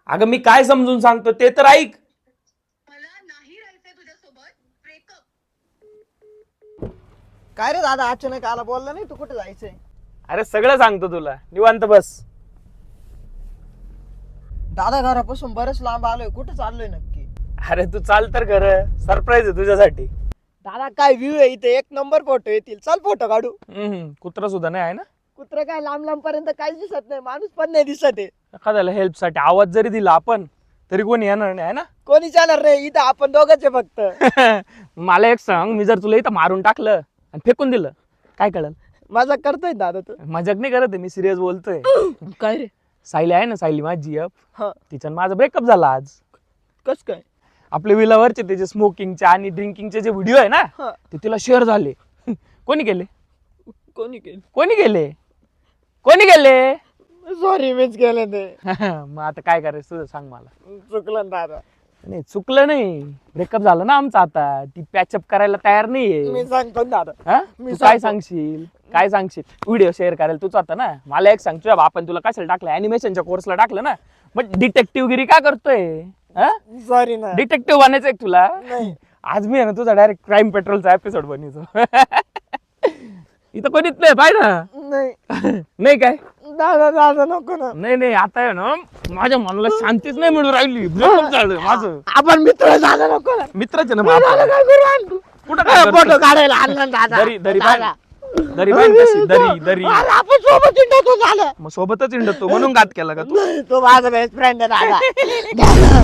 अगं मी काय समजून सांगतो ते तर ऐक. मला नाही राहायचंय तुझ्यासोबत. ब्रेकअप. काय रे दादा अचानक आला बोलला नाही तू कुठे जायचंय? अरे सगळं सांगतो तुला, निवांत बस. दादा घरापासून बरंच लांब आलोय, कुठे चाललोय नक्की? अरे तू चाल तर खरं, सरप्राईज आहे तुझ्यासाठी. दादा काय व्ह्यू आहे इथे, एक नंबर फोटो येतील, चल फोटो काढू. कुत्रा सुद्धा नाही आहे ना? कुत्र काय लांब लांब पर्यंत काहीच दिसत नाही, माणूस पण नाही दिसत आहे. एखाद्याला हेल्प साठी आवाज जरी दिला आपण तरी कोणी येणार नाही, आहे ना? कोणी जाणार नाही, इथं आपण दोघंच आहे फक्त. मला एक सांग, मी जर तुला इथं मारून टाकलं आणि फेकून दिलं काय कळल? मजा करतोय दादा तू. मजाक नाही करत आहे, मी सिरियस बोलतोय. काय रे? सायली आहे ना, सायली माझी हा तिच्या माझा ब्रेकअप झाला आज. कस काय? आपले विलावरचे त्याचे स्मोकिंगचे आणि ड्रिंकिंगचे जे व्हिडिओ आहे ना हा. ते तिला शेअर झाले. कोणी केले? कोणी केलं? कोणी केले? कोणी केले? सॉरी मीच केलं ते. मग आता काय करायचं तुझं सांग मला. चुकलं ना दादा. नाही चुकलं नाही, ब्रेकअप झालं ना आमचं, आता ती पॅचअप करायला तयार नाहीये. मी सांगतो ना दादा. हा? मी तू काय सांगतो. सांगशील? काय सांगशील? व्हिडिओ शेअर करायला तूच होता ना. मला एक सांग, तुझ्या बापान तुला कशाला टाकलं? अॅनिमेशनच्या कोर्सला टाकलं ना, मग डिटेक्टिव्ह गिरी का करतोय? सॉरी ना. डिटेक्टिव्ह बनायचंय का तुला? नाही. आज मी आहे ना तुझा डायरेक्ट क्राईम पेट्रोलचा एपिसोड बनवतो. इथं कोणीच नाही पाहिजे ना. नाही नाही काय? दादा दादा नको ना. नाही नाही, आता आहे ना माझ्या मनाला शांतीच नाही मिळून राहिली. ब्रेकअप झालं माझं. आपण मित्र झालं नको ना. मित्राचे ना मग दादा आपण. काय करू आणतो? कुठं काय फोटो करतो? काढायला आणला ना दादा. दरी दरी दादा. दरी बांध तशी, दरी दरी. अरे आपण सोबत इंडतो झालं. मग सोबतच इंडतो म्हणून घात केला का तू? नाही, तो माझा बेस्ट फ्रेंड आहे दादा. दादा